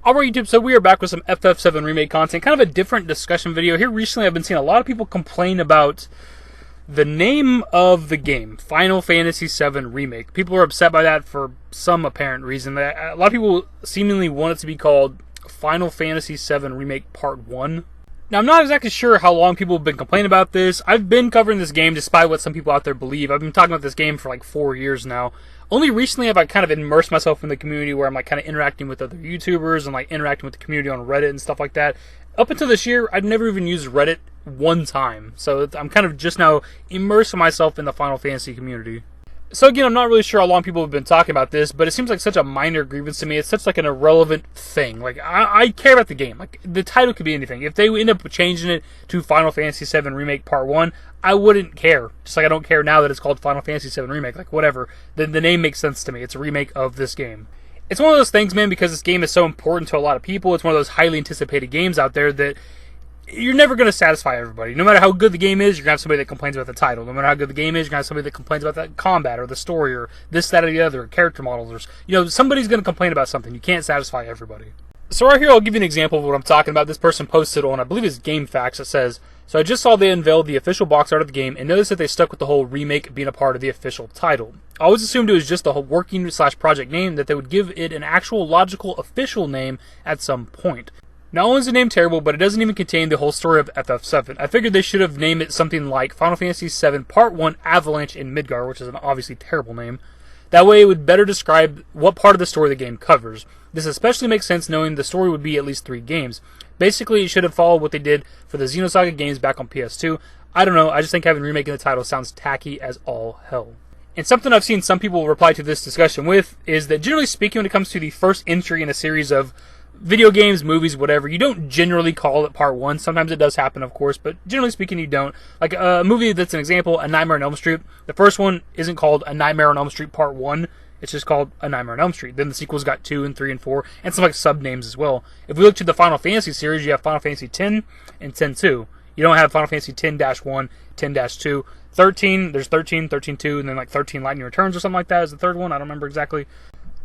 Alright YouTube, so we are back with some FF7 Remake content, kind of a different discussion video. Here recently I've been seeing a lot of people complain about the name of the game, Final Fantasy VII Remake. People are upset by that for some apparent reason. A lot of people seemingly want it to be called Final Fantasy VII Remake Part 1. Now, I'm not exactly sure how long people have been complaining about this. I've been covering this game despite what some people out there believe. I've been talking about this game for like 4 years now. Only recently have I kind of immersed myself in the community where I'm like kind of interacting with other YouTubers and like interacting with the community on Reddit and stuff like that. Up until this year, I've never even used Reddit one time. So I'm kind of just now immersing myself in the Final Fantasy community. So again, I'm not really sure how long people have been talking about this, but it seems like such a minor grievance to me. It's such like an irrelevant thing. Like, I care about the game. Like, the title could be anything. If they end up changing it to Final Fantasy VII Remake Part 1, I wouldn't care. Just like I don't care now that it's called Final Fantasy VII Remake. Like, whatever. The name makes sense to me. It's a remake of this game. It's one of those things, man, because this game is so important to a lot of people. It's one of those highly anticipated games out there that you're never going to satisfy everybody. No matter how good the game is, you're going to have somebody that complains about the title. No matter how good the game is, you're going to have somebody that complains about the combat or the story or this, that, or the other, or character models. Or, somebody's going to complain about something. You can't satisfy everybody. So right here, I'll give you an example of what I'm talking about. This person posted on, I believe it's Gamefaqs. It says, "So I just saw they unveiled the official box art of the game and noticed that they stuck with the whole remake being a part of the official title. I always assumed it was just the whole working/project name, that they would give it an actual logical official name at some point. Not only is the name terrible, but it doesn't even contain the whole story of FF7. I figured they should have named it something like Final Fantasy VII Part 1 Avalanche in Midgar," which is an obviously terrible name. "That way it would better describe what part of the story the game covers. This especially makes sense knowing the story would be at least 3 games. Basically, it should have followed what they did for the Xenosaga games back on PS2. I don't know, I just think having remake in the title sounds tacky as all hell." And something I've seen some people reply to this discussion with is that generally speaking, when it comes to the first entry in a series of video games, movies, whatever, you don't generally call it Part 1. Sometimes it does happen, of course, but generally speaking, you don't. Like a movie that's an example, A Nightmare on Elm Street. The first one isn't called A Nightmare on Elm Street Part 1. It's just called A Nightmare on Elm Street. Then the sequels got 2 and 3 and 4, and some like sub-names as well. If we look to the Final Fantasy series, you have Final Fantasy X and X-2. You don't have Final Fantasy X-1, X-2. 13, there's 13, 13-2, and then like 13 Lightning Returns or something like that is the third one. I don't remember exactly.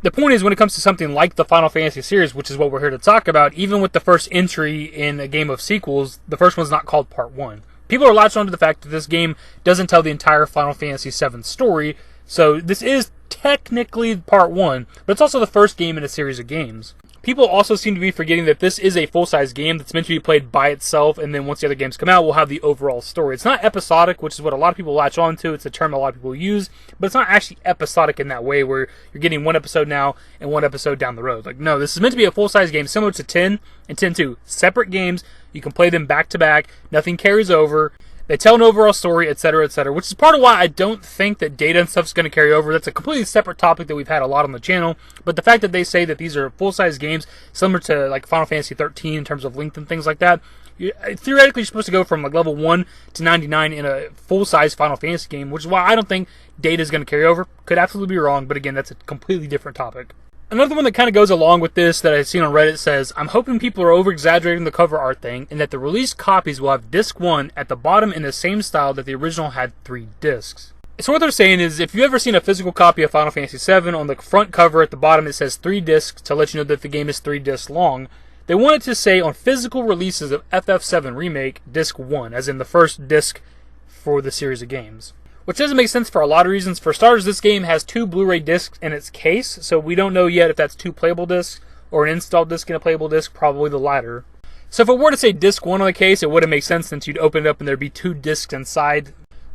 The point is, when it comes to something like the Final Fantasy series, which is what we're here to talk about, even with the first entry in a game of sequels, the first one's not called Part 1. People are latched onto the fact that this game doesn't tell the entire Final Fantasy VII story, so this is technically Part 1, but it's also the first game in a series of games. People also seem to be forgetting that this is a full-size game that's meant to be played by itself, and then once the other games come out, we'll have the overall story. It's not episodic, which is what a lot of people latch on to. It's a term a lot of people use, but it's not actually episodic in that way, where you're getting one episode now and one episode down the road. Like, no, this is meant to be a full-size game, similar to 10 and 10-2. Separate games, you can play them back-to-back, nothing carries over. They tell an overall story, etc., which is part of why I don't think that data and stuff is going to carry over. That's a completely separate topic that we've had a lot on the channel. But the fact that they say that these are full-size games, similar to like Final Fantasy 13 in terms of length and things like that, theoretically you're supposed to go from like level 1 to 99 in a full-size Final Fantasy game, which is why I don't think data is going to carry over. Could absolutely be wrong, but again, that's a completely different topic. Another one that kind of goes along with this that I've seen on Reddit says, "I'm hoping people are over-exaggerating the cover art thing and that the released copies will have disc 1 at the bottom in the same style that the original had 3 discs." So what they're saying is, if you've ever seen a physical copy of Final Fantasy VII, on the front cover at the bottom it says 3 discs to let you know that the game is 3 discs long. They wanted to say on physical releases of FF7 Remake, disc 1, as in the first disc for the series of games. Which doesn't make sense for a lot of reasons. For starters, this game has 2 Blu-ray discs in its case, so we don't know yet if that's 2 playable discs or an installed disc and a playable disc, probably the latter. So if it were to say disc 1 on the case, it wouldn't make sense since you'd open it up and there'd be 2 discs inside.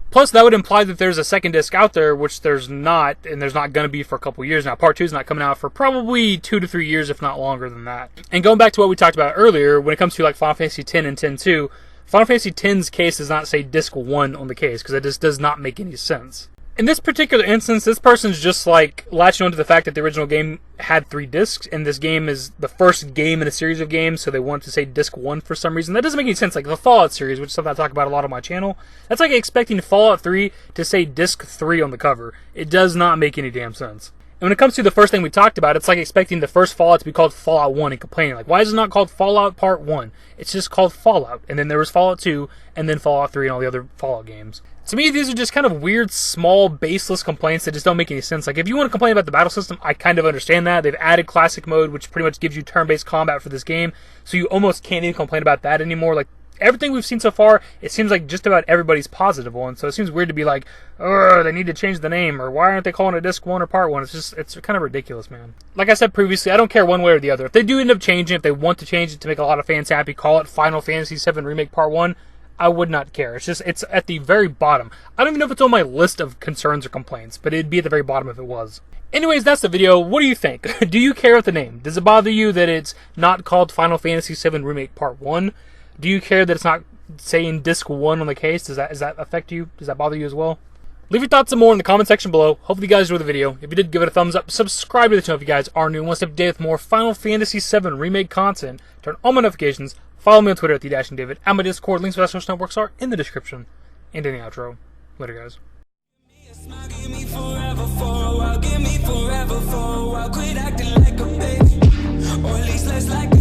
Plus, that would imply that there's a second disc out there, which there's not, and there's not going to be for a couple years now. Part 2 is not coming out for probably 2 to 3 years, if not longer than that. And going back to what we talked about earlier, when it comes to like Final Fantasy X and X-2, Final Fantasy X's case does not say disc 1 on the case, because it just does not make any sense. In this particular instance, this person's just like latching onto the fact that the original game had 3 discs, and this game is the first game in a series of games, so they want to say disc 1 for some reason. That doesn't make any sense. Like the Fallout series, which is something I talk about a lot on my channel, that's like expecting Fallout 3 to say disc 3 on the cover. It does not make any damn sense. And when it comes to the first thing we talked about, it's like expecting the first Fallout to be called Fallout 1 and complaining, like, why is it not called Fallout Part 1? It's just called Fallout. And then there was Fallout 2, and then Fallout 3 and all the other Fallout games. To me, these are just kind of weird, small, baseless complaints that just don't make any sense. Like, if you want to complain about the battle system, I kind of understand that. They've added Classic Mode, which pretty much gives you turn-based combat for this game, so you almost can't even complain about that anymore. Like, everything we've seen so far, it seems like just about everybody's positive one, so it seems weird to be like, they need to change the name, or why aren't they calling it Disc 1 or Part 1? It's kind of ridiculous, man. Like I said previously, I don't care one way or the other. If they do end up changing, if they want to change it to make a lot of fans happy, call it Final Fantasy VII Remake Part 1, I would not care. It's at the very bottom. I don't even know if it's on my list of concerns or complaints, but it'd be at the very bottom if it was. Anyways, that's the video. What do you think? Do you care with the name? Does it bother you that it's not called Final Fantasy VII Remake Part 1? Do you care that it's not saying Disc 1 on the case? Does that affect you? Does that bother you as well? Leave your thoughts and more in the comment section below. Hopefully you guys enjoyed the video. If you did, give it a thumbs up. Subscribe to the channel if you guys are new and want to stay up to date with more Final Fantasy VII Remake content. Turn on my notifications. Follow me on Twitter at TheDashingDavid. And my Discord. Links for that social networks are in the description. And in the outro. Later, guys. Give me forever for a while, give me forever for a while. Quit acting like a baby, or at least less like